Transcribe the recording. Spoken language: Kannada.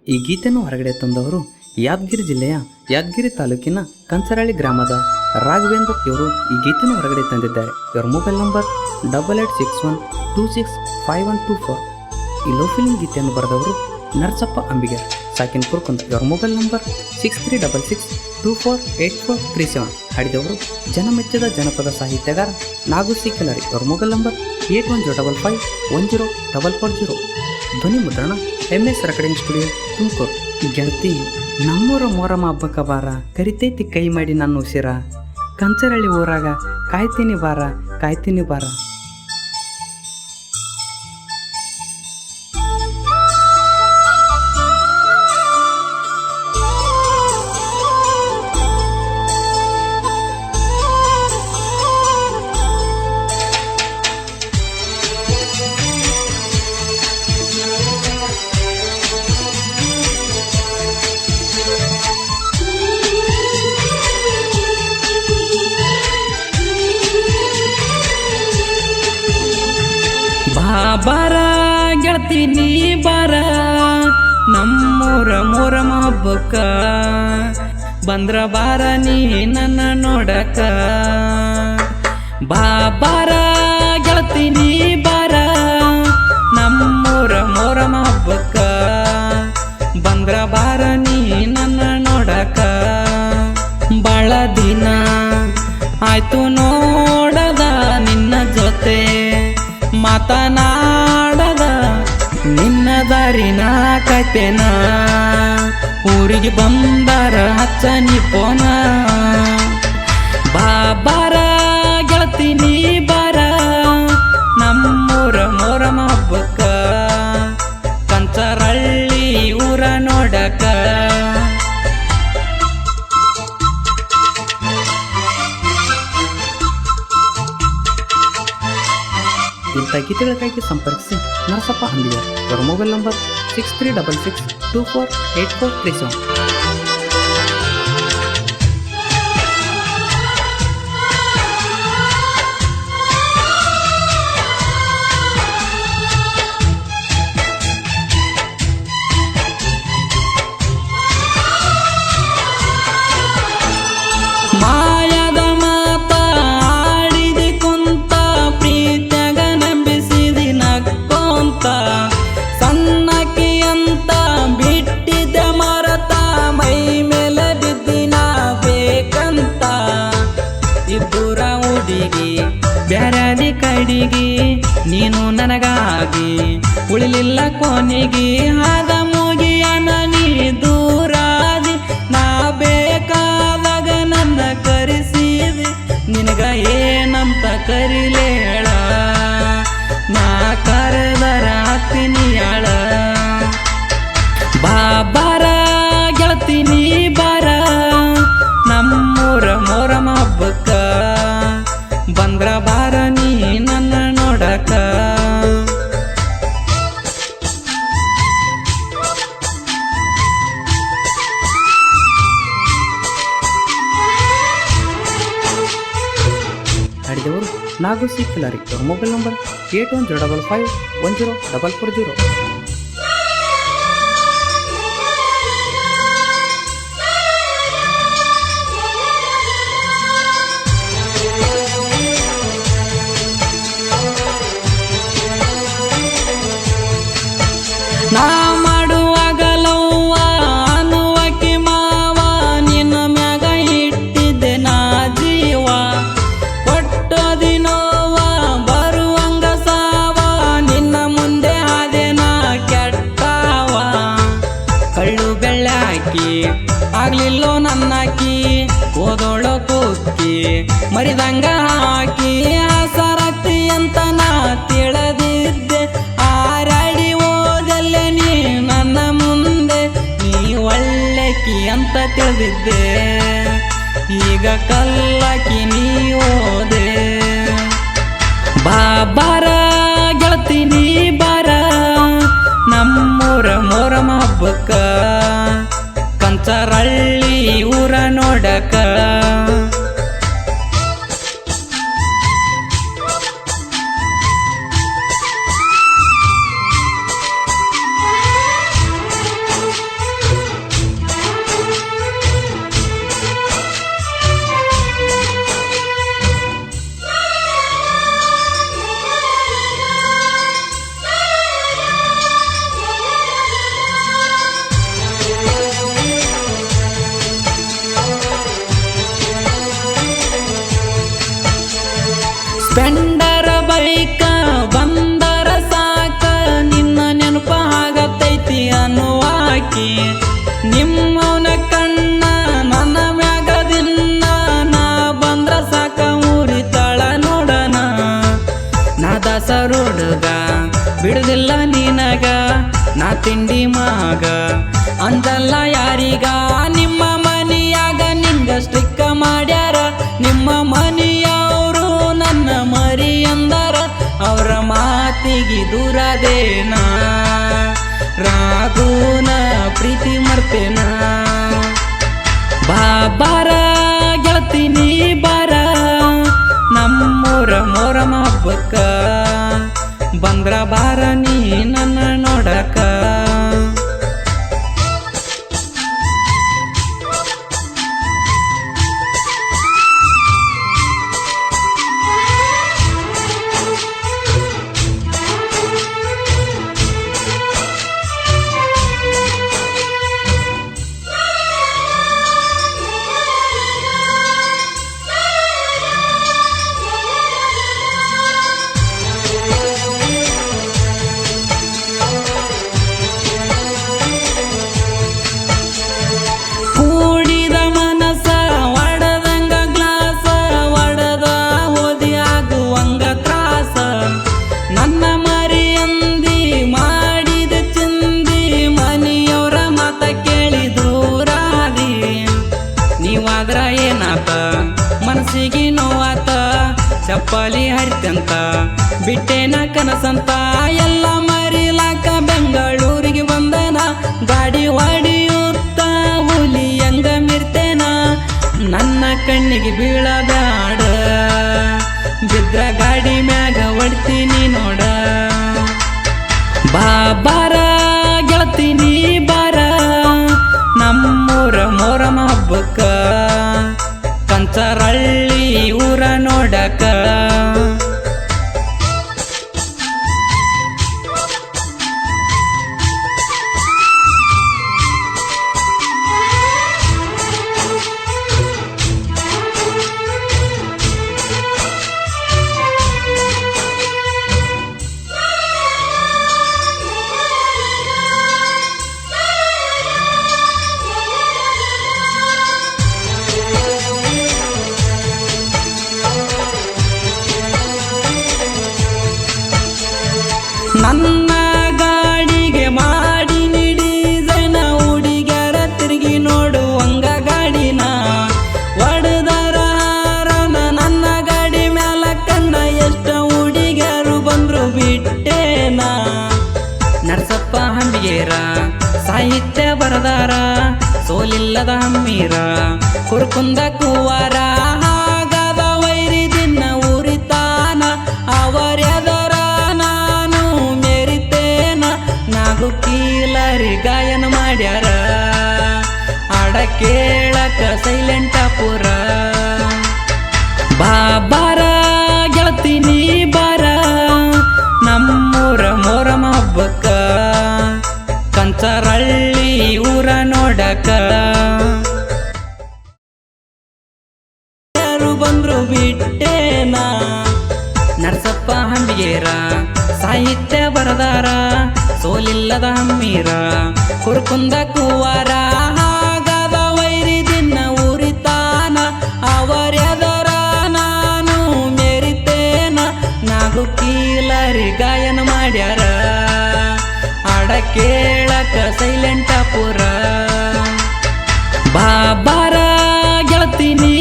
ಈ ಗೀತೆಯನ್ನು ಹೊರಗಡೆ ತಂದವರು ಯಾದಗಿರಿ ಜಿಲ್ಲೆಯ ಯಾದಗಿರಿ ತಾಲೂಕಿನ ಕಂಚರಳ್ಳಿ ಗ್ರಾಮದ ರಾಘವೇಂದ್ರ ಇವರು ಈ ಗೀತೆಯನ್ನು ಹೊರಗಡೆ ತಂದಿದ್ದಾರೆ. ಇವರ ಮೊಬೈಲ್ ನಂಬರ್ 8861265124. ಈ ಲವ್ ಫೀಲಿಂಗ್ ಗೀತೆಯನ್ನು ಬರೆದವರು ನರಸಪ್ಪ ಅಂಬಿಗರ್ ಸಾಕಿನ್ ಕುರ್ಕುಂದ. ಇವರ ಮೊಬೈಲ್ ನಂಬರ್ 6366248437. ಹಾಡಿದವರು ಜನಮೆಚ್ಚದ ಜನಪದ ಸಾಹಿತ್ಯಗಾರ ನಾಗು ಸಿ ಕೆಲರಿ. ಇವರ ಮೊಬೈಲ್ ನಂಬರ್ 8105104440. ಧ್ವನಿ ಮುದ್ರಣ MS ರೆಕಾರ್ಡಿಂಗ್ ಸ್ಟುಡಿಯೋ ತುಮಕೂರು. ಗೆಳತಿ ನಮ್ಮೂರ ಮೊರಮ ಹಬ್ಬಕ್ಕ ಬಾರ, ಕರಿತೈತಿ ಕೈ ಮಾಡಿ ನನ್ನ ಉಸಿರ, ಕಂಚರಳ್ಳಿ ಊರಾಗ ಕಾಯ್ತೀನಿ ಬಾರ ಕಾಯ್ತೀನಿ ಬಾರ. ಬಾರ ಗೆಳತಿ ನೀ ಬಾರ, ನಮ್ಮೂರ ಮೊರಮ ಹಬ್ಬಕ್ಕ ಬಂದ್ರ ಬಾರ ನೀ ನನ್ನ ನೋಡಕ. ಬಾರ ಗೆಳತಿ ನೀ ಬಾರ, ನಮ್ಮೂರ ಮೊರಮ ಹಬ್ಬಕ್ಕ ಬಂದ್ರ ಬಾರ ನೀ ನನ್ನ ನೋಡಕ. ಬಾಳ ದಿನ ಆಯ್ತು ನೋಡದ ನಿನ್ನ ಜೊತೆ, ಮಾತನಾಡದ ನಿನ್ನ ದಾರಿನ ಕಾಯ್ತೇನ, ಊರಿಗೆ ಬಂದಾರ ಹಚ್ಚ ನೀ ಪೋನ. ಬಾರ ಗೆಳತಿ ನೀ ಬಾರ, ನಮ್ಮೂರ ಮೊರಮ ಹಬ್ಬಕ್ಕ ಕಂಚರಳ್ಳಿ ಊರ ನೋಡಕ. ಇಂಥ ಗೀತೆಗಳಿಗಾಗಿ ಸಂಪರ್ಕಿಸಿ ನರಸಪ್ಪ ಅಂಬಿಗರ್. ಇವರ ಮೊಬೈಲ್ ನಂಬರ್ 6366248437. ಮಾಯದ ಮಾತ ಆಡಿದೆ ಕುಂತ, ಪ್ರೀತ್ಯಾಗ ನಂಬಿಸಿದಿ ನಕ್ಕೊಂತ, ಸಣ್ಣಕಿ ಅಂತ ಬಿಟ್ಟಿದ್ದ ಮರತ, ಮೈ ಮೇಲೆ ಬಿದ್ದಿನ ಬೇಕಂತ. ಇಬ್ಬರ ಹುಡುಗಿ ಬ್ಯಾರಾದಿ ಕಡಿಗಿ, ನೀನು ನನಗಾಗಿ ಉಳಿಲಿಲ್ಲ ಕೊನೆಗಿ, ಆದ ಮುಗಿಯನ ನೀ ದೂರಾದಿ, ನಾ ಬೇಕಾದಾಗ ನನ್ನ ಕರೆಸಿದಿ, ನಿನಗ ಏನಂತ ಕರಿಲೇಳ, ನಾ ಕರೆದರ ಹತ್ತಿನಿ ಆಳ. ಬಾರ ಗೆಳತಿ ನೀ ಬಾರ, ನಮ್ಮೂರ ಮೊರಮ ಹಬ್ಬಕ್ಕ ಬಂದ್ರ ಬಾರ ನೀ ನನ್ನ ನೋಡಕ. ಹಾಡಿದವರು ನಾಗು ಸಿ ಕೆಲರಿ. ಇವರ ಮೊಬೈಲ್ ನಂಬರ್ 8105510440. ನಾ ಮಾಡುವಾಗಲವ್ವ ಅನ್ನುವಕಿ ಮಾವ, ನಿನ್ನ ಮ್ಯಾಗ ಇಟ್ಟಿದ್ದೆ ನಾ ಜೀವ, ಕೊಟ್ಟದಿ ನೋವ ಬರುವಂಗ ಸಾವ, ನಿನ್ನ ಮುಂದೆ ಹಾದೆ ನಾ ಕೆಟ್ಟವ. ಕಳ್ಳು ಬೆಳ್ಳೆ ಹಾಕಿ ಆಗ್ಲಿಲ್ಲೋ ನನ್ನಕಿ, ಓದೋಳೋ ಕೂಕಿ ಮರಿದಂಗ ಹಾಕಿ, ಆಸರಕ್ತಿ ಅಂತ ನಾ ತಿಳಿದಿದ್ದೆ, ಆರಾಡಿ ಓದಲ್ಲೇ ನೀ ನನ್ನ ಮುಂದೆ, ನೀ ಒಳ್ಳೆಕಿ ಅಂತ ತಿಳಿದಿದ್ದೆ, ಈಗ ಕಲ್ಲಕಿ ನೀ ಓದೆ. ಬಾರ ಗೆಳತಿ ನೀ ಬಾರ, ನಮ್ಮೂರ ಮೊರಮ ಹಬ್ಬಕ್ಕ ಕಂಚರಳ್ಳಿ ಊರ ನೋಡಕ. ತಿಂಡಿ ಮಗ ಅಂತಲ್ಲ ಯಾರಿಗ ನಿಮ್ಮ ಮನಿಯಾಗ ನಿಂಗ ಸ್ಟಿಕ್ಕ ಮಾಡ್ಯಾರ ನಿಮ್ಮ ಮನಿಯವರು ನನ್ನ ಮರಿ ಅಂದಾರ ಅವರ ಮಾತಿಗೆ ದೂರದೇನ ರಾಘುನ ಪ್ರೀತಿ ಮರ್ತೇನ ಬಾರ ಗೆಳತಿ ನೀ ಬಾರ ನಮ್ಮೂರ ಮೊರಮ ಹಬ್ಬಕ್ಕ ಬಂದ್ರ ಬಾರ ನೀ ನನ್ನ ನೋಡಕ ಮನಸ್ಸಿಗೆ ನೋವಾತ ಚಪ್ಪಲಿ ಹರಿತಂತ ಬಿಟ್ಟೇನ ಕನಸಂತ ಎಲ್ಲ ಮರಿಲಾಕ ಬೆಂಗಳೂರಿಗೆ ಬಂದನ ಗಾಡಿ ಹೊಡಿಯುತ್ತ ಹುಲಿ ಹಂಗ ಮಿರ್ತೇನ ನನ್ನ ಕಣ್ಣಿಗೆ ಬೀಳಬ್ಯಾಡ ಬಿದ್ರ ಗಾಡಿ ಮ್ಯಾಗ ಹೊಡ್ತೀನಿ ನೋಡ ಬಾರ ಗೆಳತಿ ನೀ ಬಾರ ನಮ್ಮೂರ ಮೊರಮ ಹಬ್ಬಕ್ಕ ಕಂಚರಳ್ಳಿ ಊರ ನೋಡಕ ನನ್ನ ಗಾಡಿಗೆ ಮಾಡಿ ಡಿಸೈನ ಹುಡುಗ್ಯಾರ ತಿರುಗಿ ನೋಡುವಂಗ ಗಾಡಿನ ಒಡದರ ಹಾರನ ನನ್ನ ಗಾಡಿ ಮ್ಯಾಲ ಕಣ್ಣ ಎಷ್ಟ ಹುಡುಗ್ಯಾರು ಬಂದ್ರು ಬಿಟ್ಟೇನ ನರಸಪ್ಪ ಹಂಬಿಗೇರ ಸಾಹಿತ್ಯ ಬರದಾರ ಸೋಲಿಲ್ಲದ ಹಮ್ಮೀರ ಕುರ್ಕುಂದ ಕುವಾರ ಹಾಗಾದ ವೈರಿ ದಿನ ಉರಿತಾನ ಅವರ್ಯದರ ಕೀಲರಿ ಗಾಯನ ಮಾಡ್ಯಾರ ಹಾಡ ಕೇಳಕ ಸೈಲೆಂಟ ಪುರ ಬಾರ ಗೆಳತಿ ನೀ ಬಾರ ನಮ್ಮೂರ ಮೊರಮ ಹಬ್ಬಕ್ಕ ಕಂಚರಳ್ಳಿ ಊರ ನೋಡಕ ಯಾರು ಬಂದ್ರು ಬಿಟ್ಟೇನ ನರಸಪ್ಪ ಹಂಬಿಗೇರ ಸಾಹಿತ್ಯ ಬರದಾರ ಸೋಲಿಲ್ಲದ ಹಮ್ಮೀರ ಕುರ್ಕುಂದ ಕುವಾರ ಹಾಗಾದ ವೈರಿ ದಿನ ಉರಿತಾನ ಅವರ್ಯದರ ನಾನು ಮೆರಿತೇನ ನಾಗು ಕೀಲರಿ ಗಾಯನ ಮಾಡ್ಯಾರ ಹಾಡ ಕೇಳಕ ಸೈಲೆಂಟ ಪುರ ಬಾರ ಗೆಳತಿ ನೀ